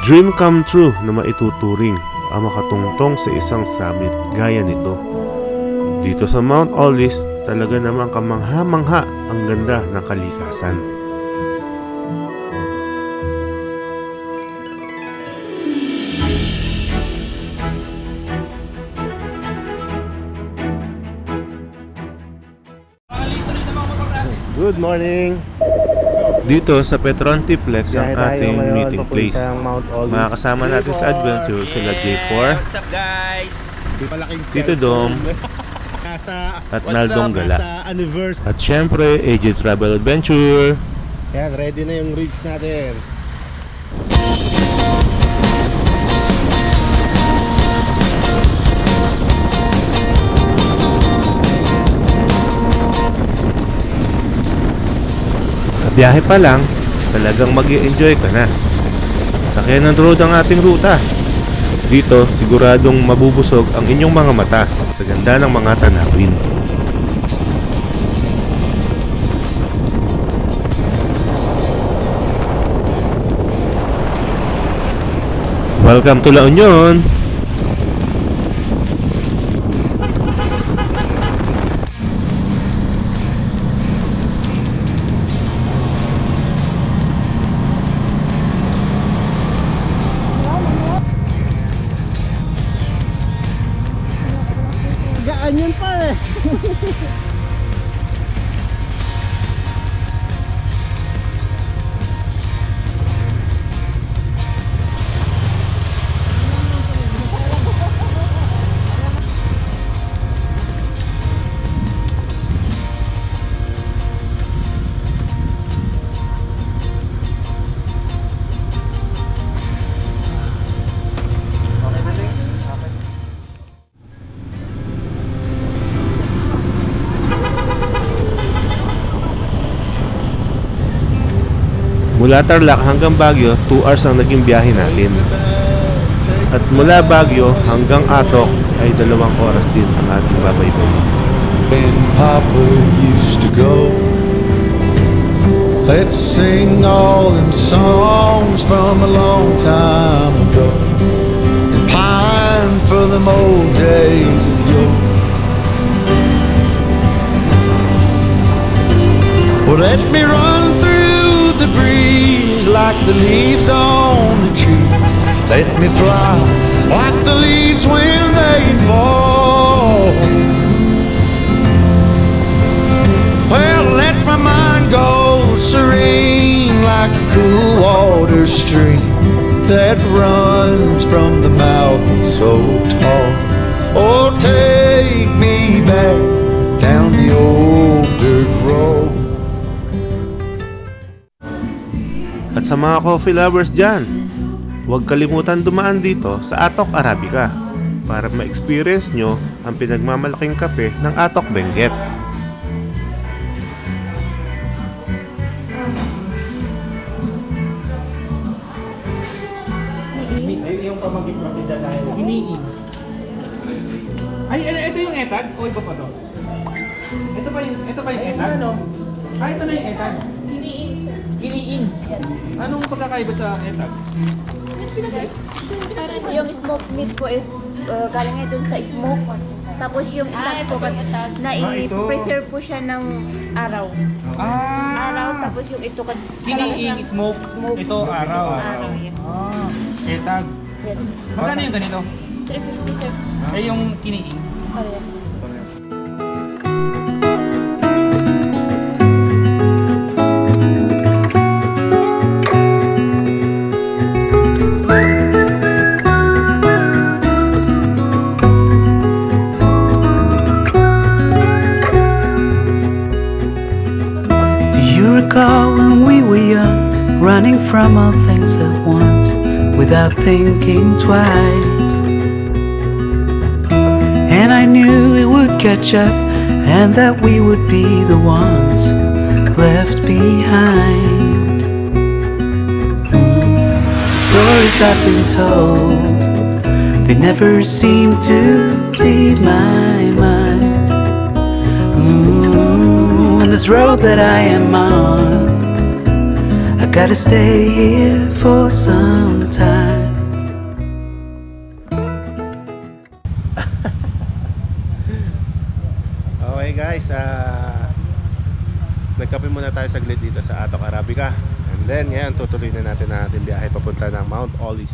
Dream come true na maituturing ang makatungtong sa isang summit gaya nito. Dito sa Mount Olive, talaga namang kamangha-mangha ang ganda ng kalikasan. Good morning! Dito sa Petron Tiplex ang ating meeting place. Mga kasama natin sa adventure sila J4, What's up guys? Tito Dom, at Naldong Gala. At syempre, AJ Travel Adventure. Yan, ready na yung rigs natin. Sa biyahe pa lang, talagang mag-i-enjoy ka na. Sa Cannon Road ang ating ruta. Dito, siguradong mabubusog ang inyong mga mata sa ganda ng mga tanawin. Welcome to La Union! Gaan yun pa eh. Mula Tarlac hanggang Baguio, 2 hours ang naging biyahe natin. At mula Baguio hanggang Atok ay 2 oras din ang ating babaybayin. When Papa used to go, let's sing all them songs from a long time ago, and pine for them old days of yore. Well, let me run through the breeze like the leaves on the trees. Let me fly like the leaves when they fall. Well, let my mind go serene like a cool water stream that runs from the mountain so tall. Oh, take me back down the old dirt road. At sa mga coffee lovers dyan, huwag kalimutan dumaan dito sa Atok Arabica para ma-experience nyo ang pinagmamalaking kape ng Atok Benguet. Yung pamangkin mo si Danay. Hiniing. Ay, ito yung etag? O iba pa to? Ito pa yung etag? Ano? Ah, ito na yung etag. Kiniing. Yes. Anong pagkakaiba sa etag? Yung smoked meat po is galing ito sa smoke. Tapos yung itag po, na-preserve po siya ng araw. Araw, tapos yung ito Kiniing, smoke. Ito, araw. Araw, yes. Etag. Yes. Magkano yung ganito? 350 sir. Eh, yung kiniing. Parehas. When we were young, running from all things at once, without thinking twice. And I knew it would catch up, and that we would be the ones left behind. Stories I've been told, they never seem to leave my mind. On this road that I am on, I gotta stay here for some time. nagkape muna tayo saglit dito sa Atok Arabica. And then ngayon tutuloy na natin ang ating biyahe papunta ng Mount Olive.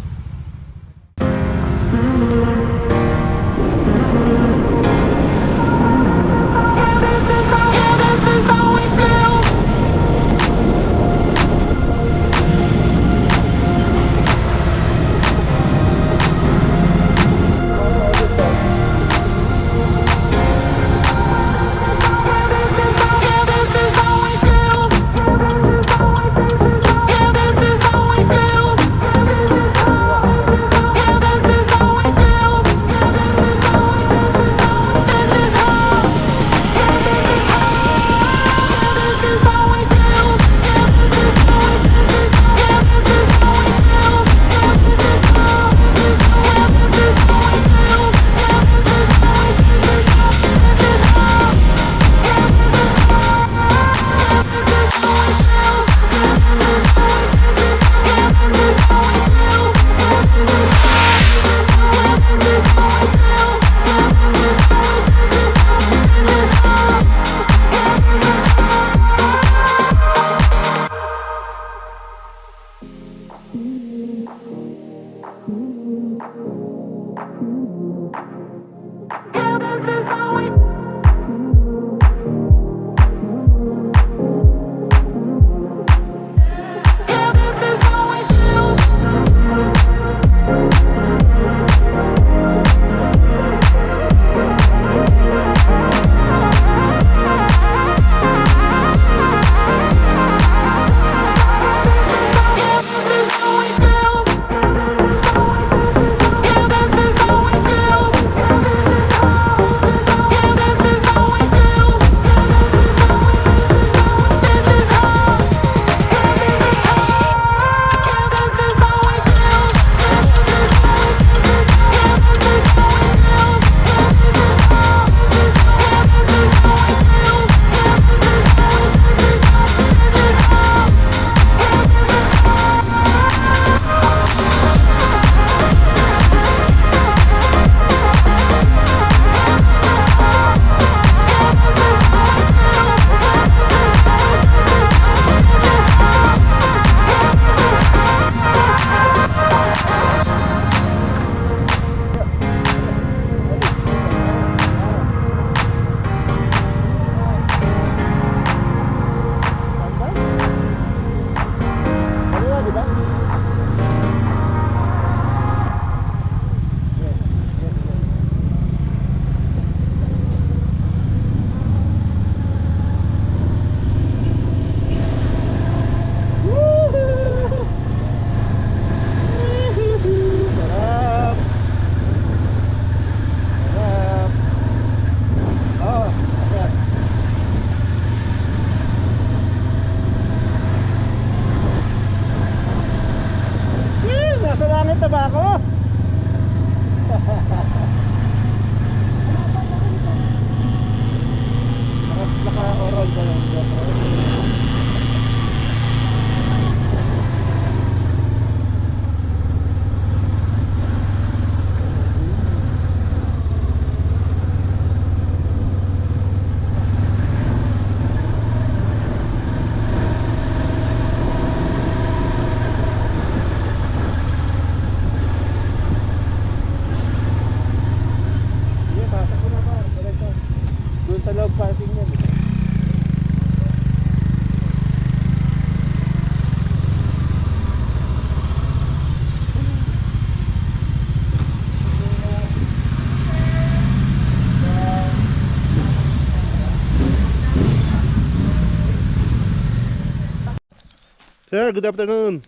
Sir, good afternoon.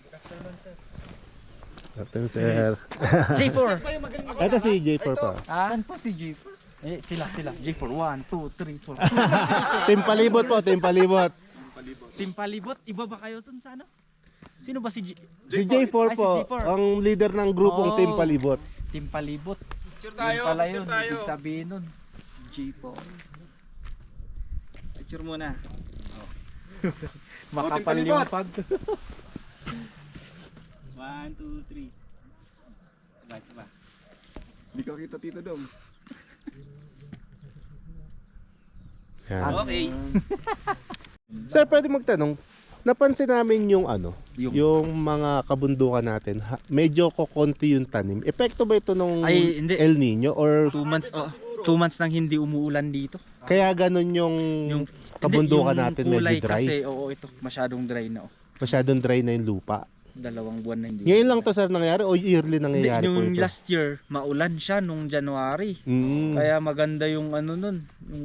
Good afternoon, sir. J4. Ito si J4 pa. Saan po si J4? Sila. J4. 1, 2, 3, 4. Team Palibot po, Team Palibot. Team Palibot. Iba ba kayo sa ano? Sino ba si Si J4 Ay, si po, J4. ang leader ng grupong Oh. Team Palibot. Team Palibot. Picture tayo, pala yun. Ibig sabihin nun. J4. Picture muna. Makapal yung pag. 1, 2, 3. Sabay. Hindi ko kita Tito Dom. Yan. Okay. Sir, pwede magtanong, napansin namin yung Yung- yung mga kabundukan natin, medyo kokonti yung tanim. Epekto ba ito nung Ay, hindi. El Nino or 2 months nang hindi umuulan dito. kaya ganun yung kabundukan Hindi, natin yung kulay medyo dry? kasi, ito, masyadong dry na. Masyadong dry na yung lupa. 2 buwan na hindi. Ngayon lang to sir nangyari o yearly Hindi, nangyayari po yung ito? last year, maulan siya nung January. Mm. Kaya maganda yung nun, yung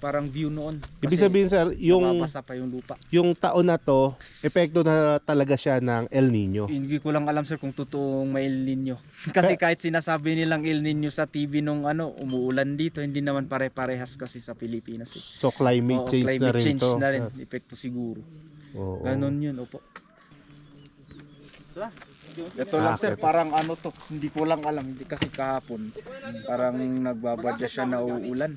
parang view noon. Ibig sabihin sir, yung nababasa pa yung lupa. taon na to, epekto na talaga siya ng El Nino. Hindi ko lang alam sir kung totoong may El Nino. Kasi kahit sinasabi nilang El Nino sa TV nung umuulan dito, hindi naman pare-parehas kasi sa Pilipinas. Eh. So climate Oo, change climate na rin change to. na rin. Epekto siguro. Oo. Ganon yun, opo. Ito lang sir, parang to, hindi ko lang alam, hindi kasi kahapon, parang nagbabadya siya na uulan.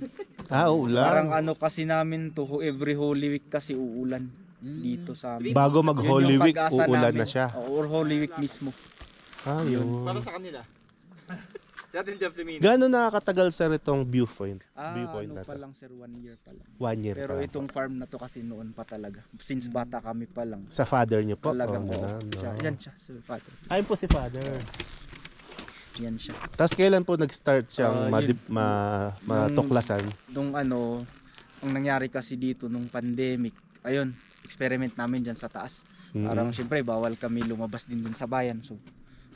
Ulan. Parang kasi namin to, every Holy Week kasi uulan dito sa amin. Bago mag Yun Holy yung Week, pag-asa uulan namin. na siya. Or Holy Week mismo. Yun. sa kanila. Natin Jeff Limino. Gano'n nakakatagal sir itong viewpoint? Viewpoint na Pa to? lang sir, 1 year pa lang. 1 year Pero pa. itong farm na to kasi noon pa talaga. Since bata kami pa lang. Sa father niyo po? Talagang Oh, oo. ganun, no? Yan siya, so father. Ayun po si father. Yan siya. Tapos kailan po nag-start siyang Yun. matuklasan? Nung ang nangyari kasi dito nung pandemic, ayun, experiment namin dyan sa taas. Parang syempre bawal kami lumabas din dun sa bayan. So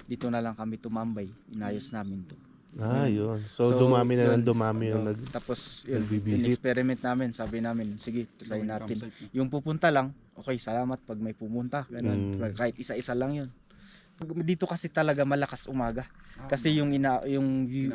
dito na lang kami tumambay. Inayos namin to. Yun. So dumami na yun. lang dumami yung Tapos yun, nagbibisit. in-experiment namin. Sabi namin, sige, try natin. Yung pupunta lang, okay, salamat pag may pumunta. Ganun. Kahit isa-isa lang yun. Dito kasi talaga malakas umaga. Kasi yung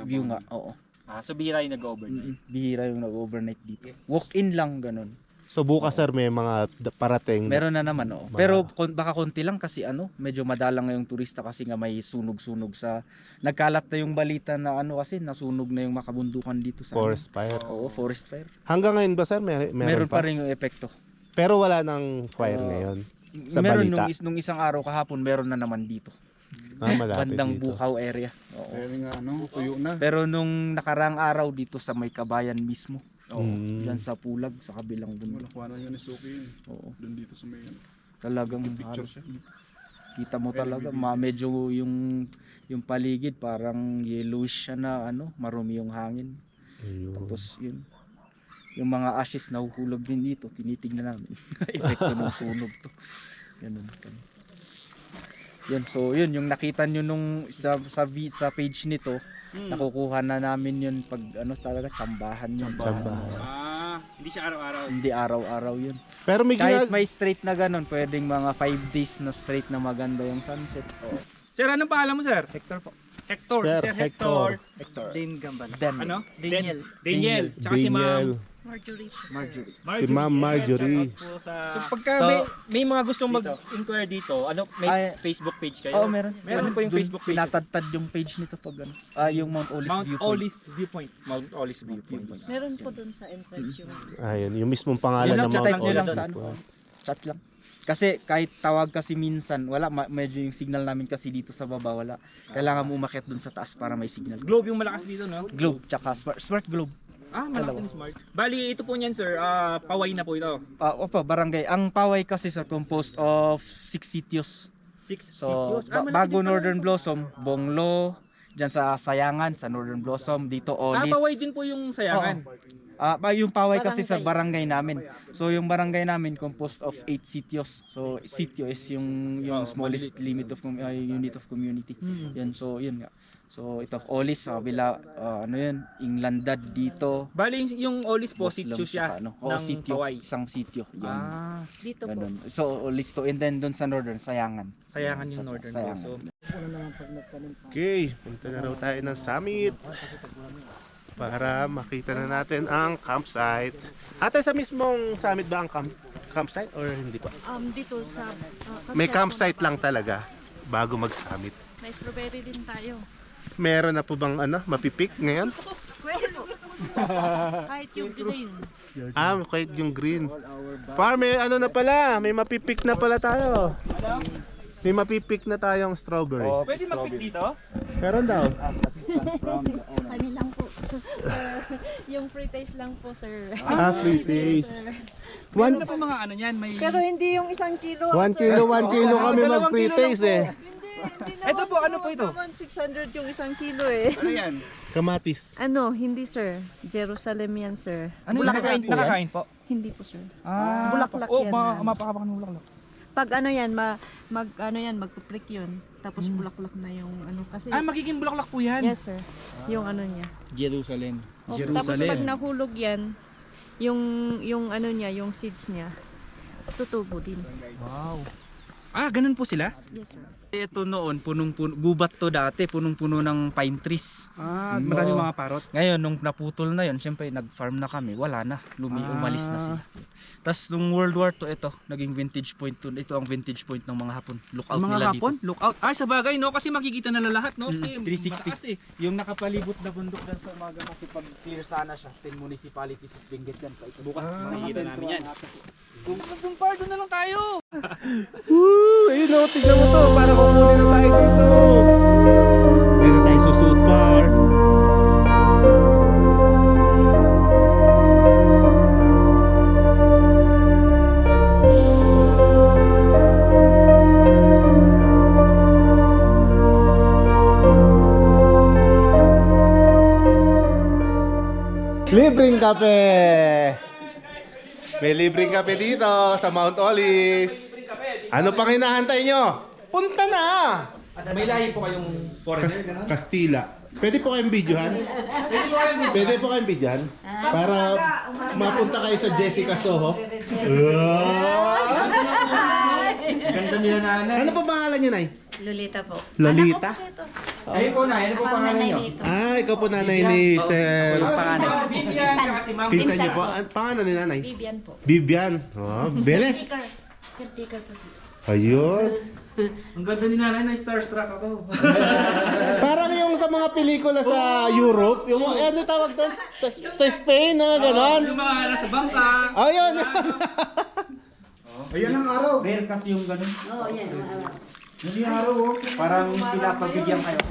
view nga, oo. So bihira yung nag-overnight. Bihira yung nag-overnight dito. Walk-in lang, ganun. So bukas sir may mga parating. Meron na naman, oo. Pero baka konti lang kasi medyo madalang ngayong turista kasi nga may sunog-sunog sa nagkalat na yung balita na kasi nasunog na yung makabundukan dito sa Forest fire. Oo, forest fire. Hanggang ngayon ba sir meron Pa rin yung epekto. Pero wala nang fire ngayon. Sa Meron balita. nung isang araw kahapon meron na naman dito. Malapit Bandang dito. Bukaw area. Oo. tuyo na. Pero nung nakarang araw dito sa may kabayan mismo. Oo. Diyan sa Pulag sa kabilang bundok. Kuha na yun ni Suki yun. Oo. Doon dito sa may Talagang halos kita mo talaga medyo yung paligid parang yellowish siya na marumi yung hangin. Ayun. Tapos yun yung mga ashes nahuhulog din dito, tinitingnan namin. Epekto ng sunog to. Ganun. Yun, so yun yung nakita nyo nung sa page nito, nakukuha na namin yun pag talaga tsambahan yun. Hindi siya araw-araw. Hindi araw-araw yun. Pero may Kahit may straight na ganun, pwedeng mga 5 days na straight na maganda yung sunset. Sir, anong pangalan mo, sir? Hector po. Hector. Sir Hector. Dan Gambala. Ano? Daniel. Daniel. Tsaka si Ma'am Marjorie po, sir. Marjorie. Si Ma'am Marjorie. So pagka may mga gustong mag-inquire dito, may Facebook page kayo? Oo, meron. Meron po yung Dun Facebook page. Tinatadtad yung page nito pag yung Mount Olis Mount Viewpoint. Olis Viewpoint. Mount Olis Viewpoint. Meron po dun sa entrance yung Ayun, yung mismong pangalan Yun ng lang, Mount chat Type nyo lang Olis. sa chat lang. Kasi kahit tawag kasi minsan, wala, medyo yung signal namin kasi dito sa baba, wala. Kailangan mo umakyat dun sa taas para may signal. Globe yung malakas dito, no? Globe, tsaka smart globe. Malakas din smart. Bali, ito po niyan, sir. Paway na po ito. Opo, barangay. Ang Paway kasi sir, composed of 6 sitios. 6 So, sitios. Malaki bago din pala Northern ito. Blossom, Bonglo, dyan sa Sayangan, sa Northern Blossom, dito Olis. Paway din po yung sayangan. Yung Paway kasi sa barangay namin. So yung barangay namin composed of 8 sitios. So sitio is yung smallest limit of unit of community. Yan, so yun nga. So ito Olis sa kabila, yun, Inglandad dito. Bali, yung Olis po, Muslim, sitio siya tsaka, ng sitio, Paway. isang sitio. Yan. dito po. Ganun. So Olis to, and then doon sa Northern, Sayangan. Sayangan yung Northern Sayangan. Blossom. Okay, punta na raw tayo ng summit para makita na natin ang campsite. Ate, sa mismong summit ba ang campsite or hindi pa? Dito sa May campsite lang talaga bago mag-summit. May strawberry din tayo. Meron na po bang mapipik ngayon? Pwede po. Kahit yung green. Kahit yung green. May na pala, may mapipik na pala tayo. May mapipik na tayong strawberry. Pwede mag-pick dito? Meron daw. Kami lang po. Yung free taste lang po, sir. Free taste. Ano pa mga ano yan? May... Pero hindi yung 1 kilo. 1 kilo kami mag-free taste eh. Hindi Ito po, ano po ito? 600 yung 1 kilo eh. Ano yan? Kamatis. Ano, hindi sir. Jerusalem yan, sir. Ano yung nakakain, nakakain po? Hindi po, sir. Ah, Bulaklak oh, yan, mapakabak ng bulaklak. Pag ano yan, magpuprik yun. Tapos bulaklak na yung ano. Kasi, Ah, magiging bulaklak po yan. yes, sir. Yung ano niya. Jerusalem. O, tapos pag nahulog yan, yung ano niya, yung seeds niya, tutubo din. Wow. Ah, ganun po sila? Yes, sir. Ito noon, punong-puno, gubat to dati, punong-puno ng pine trees. Ah, maraming mga parrots. Ngayon, nung naputol na yon, syempre nag-farm na kami, wala na, umalis na sila. Tapos nung World War II, ito, naging vintage point to. Ito ang vintage point ng mga Hapon. Lookout Mga nila hapon, dito. look out. Ah, sa bagay, no? Kasi makikita na lahat, no? Kasi 360. mataas eh. Yung nakapalibot na bundok dyan sa umaga kasi pag clear sana siya, 10 municipalities of Benguet yan. Bukas makikita namin yan. Kung pardo na lang tayo. Woo! Ayun o, tignan mo to. Para kukunin na tayo dito. Hindi na tayo susuot par. Libreng kape! May libreng kape dito sa Mount Olis. Ano pang hinahantay nyo? Punta na! May lahi po kayong foreigner, gano'n? Kastila. Pwede po kayong videohan? Pwede po kayong videohan? Para mapunta kayo sa Jessica Soho. Ganda nila nanay. Ano po pangalan nyo, Nay? Lolita po. Lolita? Ayun po na, ano po pangalan nyo? Ah, ikaw po nanay ni Sir. Vivian, tsaka si Ma'am. Pinsan niyo po. Pangalan ni nanay? Vivian po. Vivian. Oh, Beles. Caretaker po. Ayun. Ang ganda ni nanay, na starstruck ako. Parang yung sa mga pelikula sa Europe, yung ano tawag doon? Sa Spain, na gano'n. Yung mga nasa bangka. Ayun. Ayan ang araw. Rare kasi yung ganun. Yan yung araw oh. Parang pinapabigyan kayo.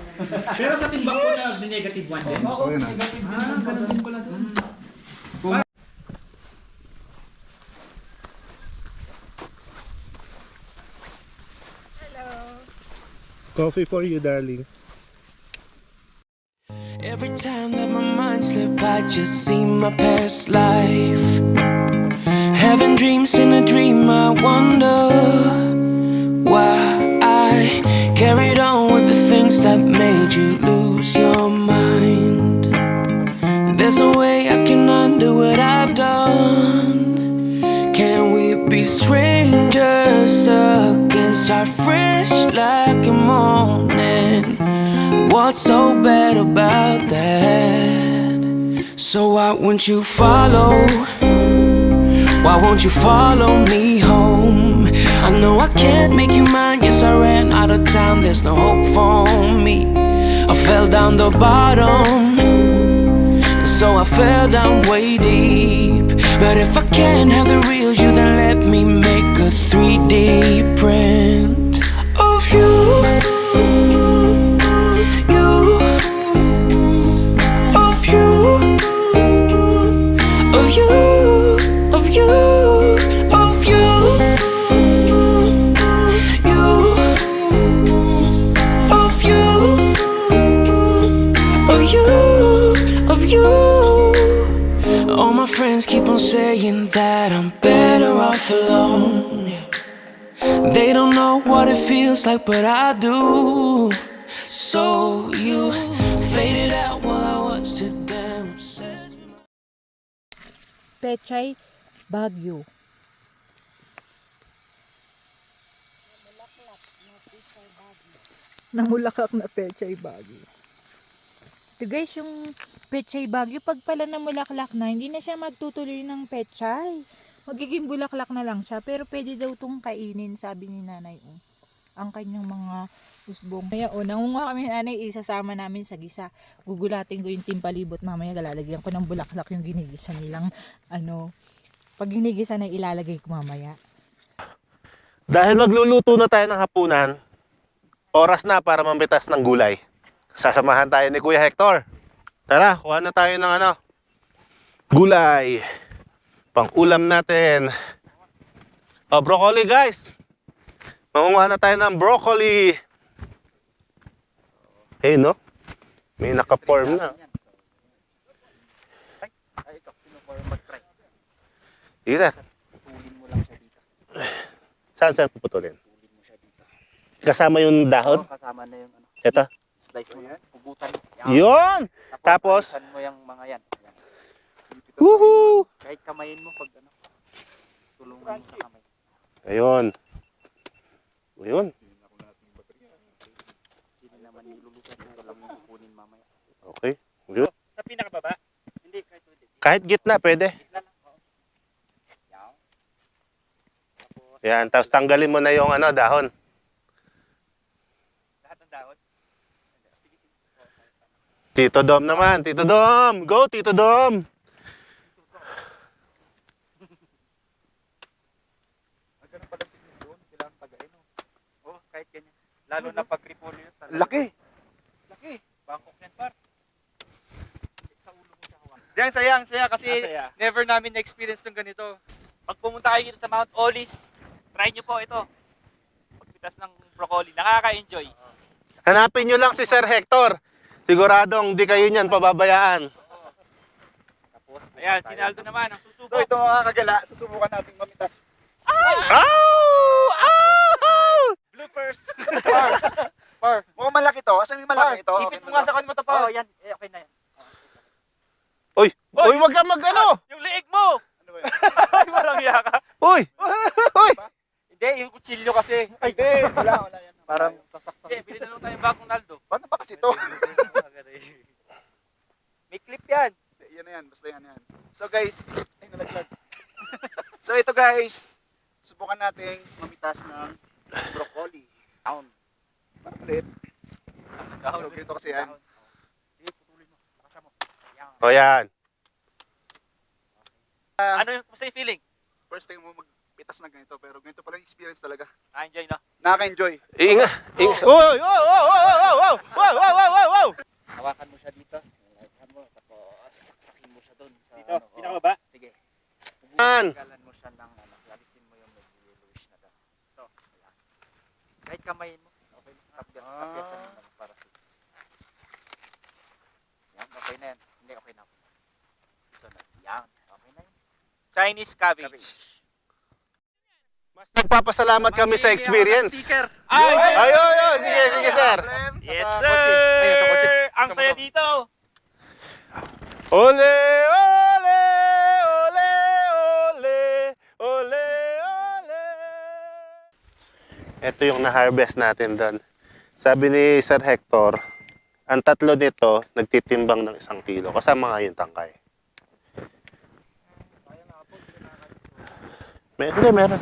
Pero sa timbang ko na negative one din. Gusto ko yun ah. Ah, ganun din pala doon. Coffee for you, darling. Every time that my mind slip, I just see my past life. Having dreams in a dream, I wonder why I carried on with the things that made you lose your mind. There's no way I can undo what I've done. Can we be strangers again? Start fresh like a morning. What's so bad about that? So why won't you follow? Why won't you follow me home? I know I can't make you mine. Yes, I ran out of time. There's no hope for me. I fell down the bottom, so I fell down way deep. But if I can't have the real you, then let me make a 3D print of you. Of you. Of you. Of you. Of you. You. Of you. Of you. Of you. All my friends keep on saying that I'm better off alone. They don't know what it feels like, but I do. So you faded out while I was too damn obsessed with my... Pechay, Baguio. Namulakak na Pechay, Baguio. Ito guys, yung Pechay Baguio, pag pala namulaklak na, hindi na siya magtutuloy ng Pechay. Magiging bulaklak na lang siya, pero pwede daw itong kainin, sabi ni nanay. Ang kanyang mga usbong. Kaya nangunga kami ni nanay, isasama namin sa gisa. Gugulatin ko yung timpalibot, mamaya galalagyan ko ng bulaklak yung ginigisa nilang, pag ginigisa na ilalagay ko mamaya. Dahil magluluto na tayo ng hapunan, oras na para mamitas ng gulay. Sasamahan tayo ni Kuya Hector. Tara, kuha na tayo ng ano, gulay. Pang-ulam natin. Oh, broccoli guys. Mangunguha na tayo ng broccoli. Hey, no? May naka-form na. Ay, ikaw, sino mo yung mag-try? Sige, sir. Putulin mo lang siya dito. Saan, sir, puputulin? Putulin mo siya dito. Kasama yung dahon? Kasama na yung ano. Ito? Slice mo yan. Pugutan. Yun! Tapos? alisan mo yung mga yan. Yan. Woohoo! Kahit kamayin mo pag ano. Tulungan mo sa kamay. Ayun. Ayun. Hindi naman nilulusan. Ito lang yung kukunin mamaya. Okay. Good. Sa pinakababa? Hindi, kahit hindi. Kahit gitna, pwede. Gitna lang. Oo. Yan. Tapos, Yan, tapos tanggalin mo na yung ano, dahon. Lahat ng dahon? Sige, sige. Tito Dom naman. Tito Dom! Go, Tito Dom! Ganun pala doon, kailangan tagain. oh, kahit ganyan. Lalo na pag repolyo yun. talaga. Laki! Laki! Bangkok yan, par. Sa ulo mo siya hawak. Diyan, ang saya kasi Saya. never namin na-experience ng ganito. Pag pumunta kayo dito sa Mount Olis, try nyo po ito. Pagpitas ng broccoli, nakaka-enjoy. Hanapin nyo lang si Sir Hector. Siguradong di kayo niyan pababayaan. Tapos, Ayan, si Naldo naman, ang So susubok. ito mga kagala, susubukan nating mamitas. Ow! Ow! Bloopers. par. Mukhang malaki to. Asan yung malaki ito? Ipit mo nga sa kanmo to, Oh, pa. yan. Eh, okay na yan. Uy! Uy, wag ka mag ano! Yung leeg mo! Ano ba yan? Ay, walang yaka. Uy! Uy! Hindi, yung kutsilyo kasi. Ay, Hindi, wala yan. Parang sasaktan. hindi, bilhin na lang tayong bagong Naldo. Paano ba kasi ito? May clip yan. Yan na yan, basta yan. So guys, ay nalaglag. So ito guys, subukan nating mamitas ng broccoli. Down. Parang ulit. So ganito kasi yan. Sige, putulin mo. Pakasya mo. Yan. O yan. Ano yung sa'yo feeling? First time mo magpitas ng ganito, pero ganito pala yung experience talaga. Enjoy na. Nakaka-enjoy. Inga! Inga! Uy! Wow! Wow! Wow! Wow! Wow! Wow! Wow! Wow! Wow! Hawakan mo siya dito. Hawakan mo. Tapos, saksakin mo siya doon. Sa, Dito, ano, pinakababa. Sige. Yan. Tagalan mo siya ng ano. Lalisin mo yung medyo yellowish na dahon. Ito. Ayan. Kahit kamayin mo. Okay. Tapyasan mo lang para sa. Yan. Okay na yan. Hindi, okay na. Ito na. Yan. Okay na yun. Chinese cabbage. Mas nagpapasalamat kami sa experience. Ay, Ay, ay, ay. Sige, sige, sir. yes, Sa sir! kotse. Ayan, sa kotse. Ang Sa saya motor. dito! Ole! Ole! Ole! Ole! Ole! Ole! Ito yung na-harvest natin doon. Sabi ni Sir Hector, ang tatlo nito nagtitimbang ng 1 kilo. Kasama nga yung tangkay. Hindi, meron.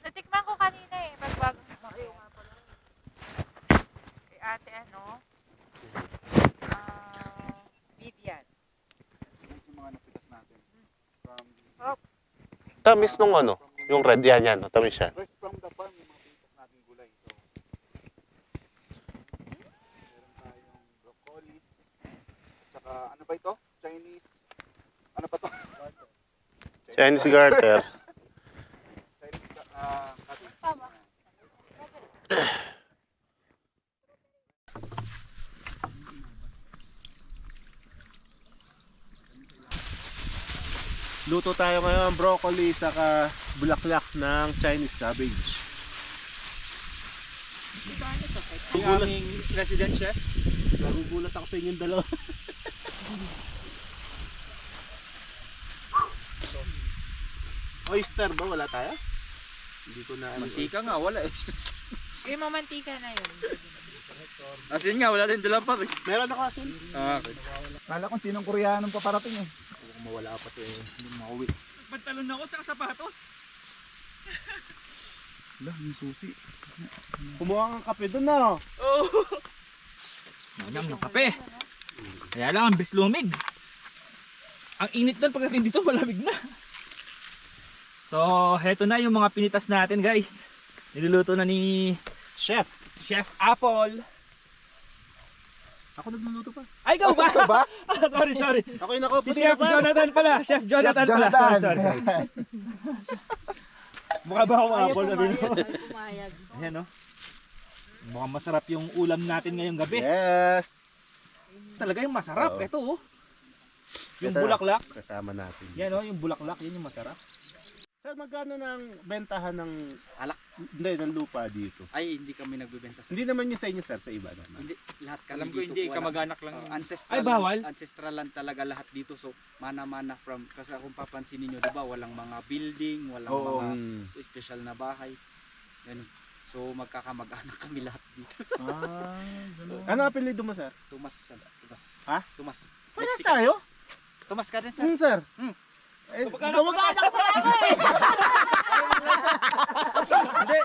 Natikman ko kanina eh. Pagbago kay ate ano? Vivian. Yung mga napitas natin. From, Tamis nung ano, yung red yan. Tamis yan. fresh from the farm, yung mga pinitas nating gulay. So, meron tayong broccoli. Tsaka, ano ba ito? Chinese. Ano ba ito? Chinese garter. Chinese cabbage. Luto tayo ngayon broccoli saka bulaklak ng Chinese cabbage. Yung aming resident chef. Nagugulat ako sa inyong dalawa. Oyster ba? Wala tayo? Hindi ko na Mantika nga, wala eh. Yung mamantika na yun. Asin nga, wala din dala pa rin. Meron ako asin. Okay. Kala kung sinong Koreanong paparating eh. Mawala pa to eh. Hindi mauwi. Pantalon ako tsaka sapatos. Wala, yung susi. Kumuha kang kape doon na. Manang ng kape. Kaya lang, ang bislumig. Ang init doon pagdating dito, malamig na. So, heto na yung mga pinitas natin guys. Niluluto na ni Chef. Chef Apple. Ako nagluluto pa. Ay, ikaw ba? Ikaw ba? sorry. Ako yung nakaupo Si Chef Jonathan pala. Chef Jonathan pala. Sorry. Mukha ba akong apple sabi mo? Ayan no. Mukhang masarap yung ulam natin ngayong gabi. Yes. Talaga yung masarap. Oo. Ito oh. Yung Ito, bulaklak. Kasama natin. Yan oh, yung bulaklak. Yan yung masarap. Sir, magkano ng bentahan ng alak? Hindi, ng lupa dito. Ay, hindi kami nagbebenta sa Hindi naman yung sa inyo, sir, sa iba naman. Hindi, lahat kami Alam ko dito hindi, walang- kamag-anak lang. ancestral Ay, bawal? ancestral lang talaga lahat dito. So, mana-mana from, kasi kung papansinin nyo, di ba, walang mga building, walang Oo. mga special na bahay. Ganun. So, magkakamag-anak kami lahat dito. Ano apelido mo, sir? Tumas. Ha? Tumas. Parehas tayo? Tumas ka din, sir. Sir. Eh, kamag-anak pala ako eh! Hindi,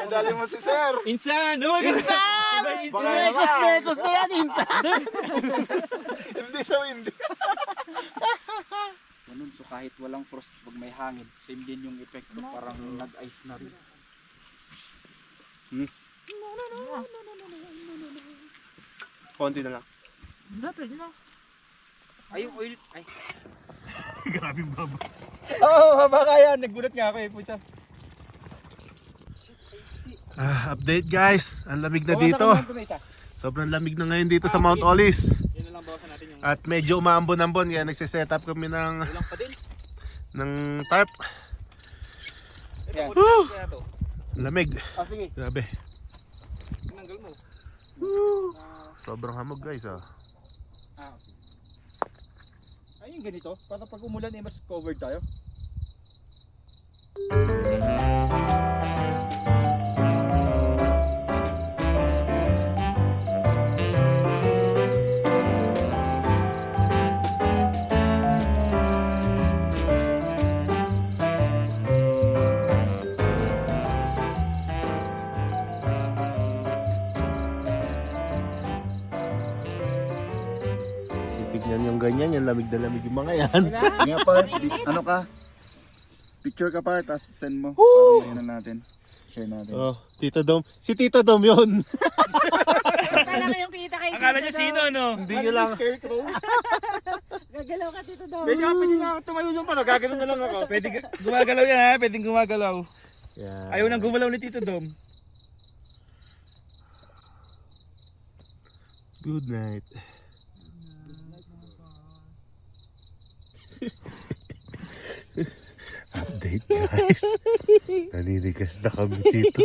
nadali mo si sir. Insan! Oh my God! Insan! Insan! Mekos na yan, insan! Hindi sa hindi. Ganun, so kahit walang frost, pag may hangin, same din yung epekto, parang nag-ice na rin. Konti na lang. Pwede na. Ay, yung oil, ay, Grabing baba. Oo, baba kaya. Nagulat nga ako eh. Pusa. Update guys, ang lamig na dito. Bawasan ko na isa. Sobrang lamig na ngayon dito sa Mount Olis. Yun na lang bawasan natin yung At medyo umaambon-ambon kaya nagsiset up kami ng ulang pa din. tarp. Ito, Woo! kaya to. Lamig. Ah, sige. Grabe. Tinanggal mo. Sobrang hamog guys ah. Ah, sige. Ay, yung ganito. Para pag umulan eh, mas covered tayo. Titignan yung ganyan, yung lamig na lamig yung mga yan. Nga pa, ano ka? Picture ka pa, tapos send mo. Para na natin. Share natin. Oh, Tito Dom. Si Tito Dom yun. Akala ko yung kita kay Akala nyo sino, no? Hindi nyo lang. Gagalaw ka dito daw. Pwede nga tumayo yung pala. Gagalaw na lang ako. Pwede gumagalaw yan ha. Pwede gumagalaw. Yeah. Ayaw nang gumalaw ni Tito Dom. Good night. Update guys. Naninigas na kami dito.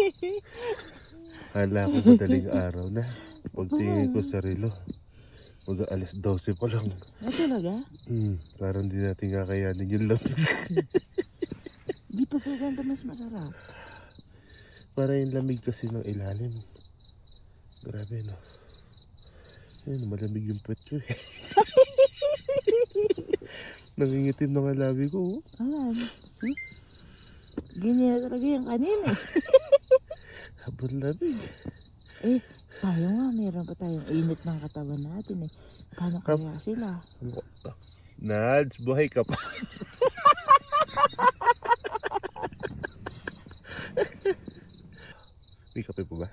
Kala ko madaling araw na. Pagtingin ko sa relo, mag-alas 12 pa lang. Talaga? Parang di natin kakayanin yung lamig. Di pa ganda mas masarap. Para yung lamig kasi ng ilalim. Grabe no. Ayun, malamig yung puwet ko eh. Nangingitim na nga labi ko. Ayan. Ganyan talaga yung kanina. Habang lamig. Tayo nga, meron pa tayong init ng katawan natin eh. Paano kaya sila? Nads, buhay ka pa. May kape po ba?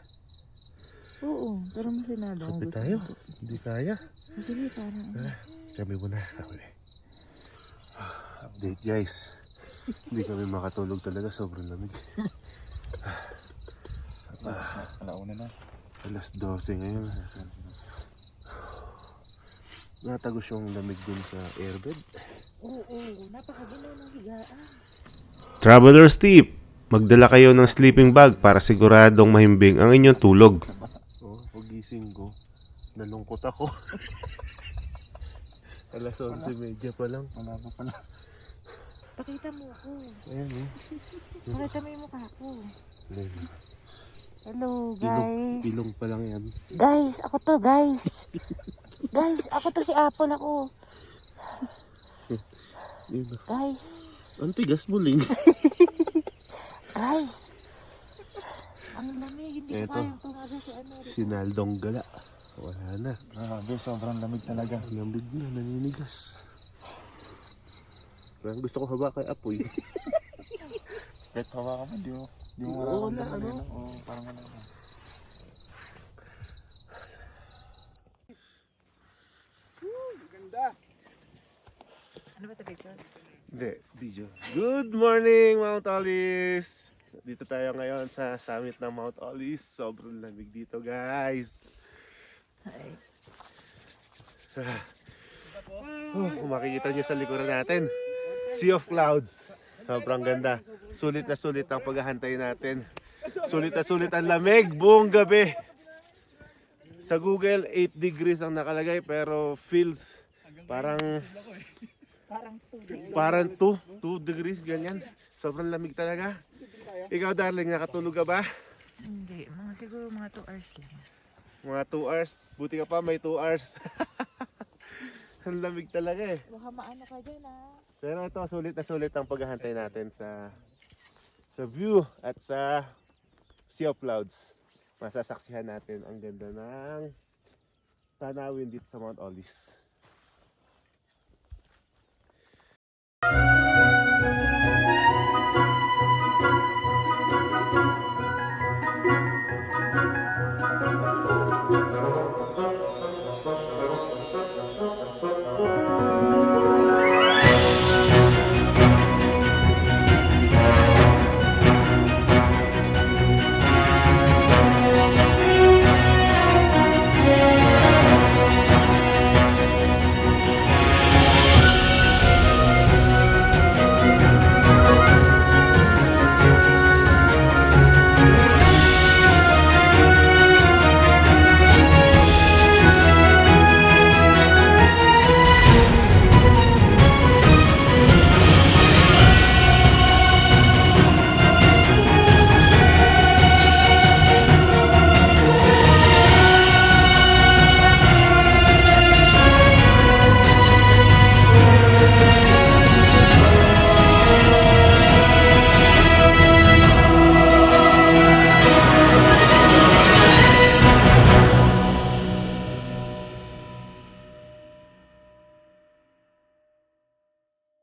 Oo, tara mo sinado. Kape tayo. Hindi kaya. Sige, parang. Kami muna. Update guys. Hindi kami makatulog talaga. Sobrang lamig. Alauna na. Alas 12 ngayon. Natagos yung lamig dun sa airbed. Oo, napakagalaw ng higaan. Traveler's tip. Magdala kayo ng sleeping bag para siguradong mahimbing ang inyong tulog. Pagising ko, nalungkot ako. Alas 11:30 pa lang. Wala pa pala. Pakita mo ko. Ayan eh. Pakita mo yung mukha ko. Ayan. Hello, guys. Ilong pa lang yan. Guys, ako to, guys. Guys, ako to si Apple ako. Yun. Guys, Ang tigas mo, Ling. guys. Ang lamig, hindi ko Eto. kayang tumaga si ano. Sinaldong gala. Wala na. Grabe, sobrang lamig talaga. Lamig na, naninigas. Parang gusto ko haba kay Apoy. Kahit hawa ka man, di mo Oo, mararamdaman ano? yun. Oo, parang ano. Ano ba ito, picture? Hindi, video. Good morning, Mount Olis! Dito tayo ngayon sa summit ng Mount Olis. Sobrang lamig dito, guys. Ay. Makikita nyo sa likuran natin. Sea of Clouds. Sobrang ganda. Sulit na sulit ang paghahantay natin. Sulit na sulit ang lamig buong gabi. Sa Google, 8 degrees ang nakalagay pero feels parang 2 degrees ganyan. Sobrang lamig talaga. Ikaw, darling, nakatulog ka ba? Hindi, siguro mga 2 hours lang. Mga 2 hours. Buti ka pa, may 2 hours. Ang lamig talaga eh. Baka maano ka dyan Pero ito, sulit na sulit ang paghahantay natin sa view at sa Sea of Clouds. Masasaksihan natin ang ganda ng tanawin dito sa Mount Olis.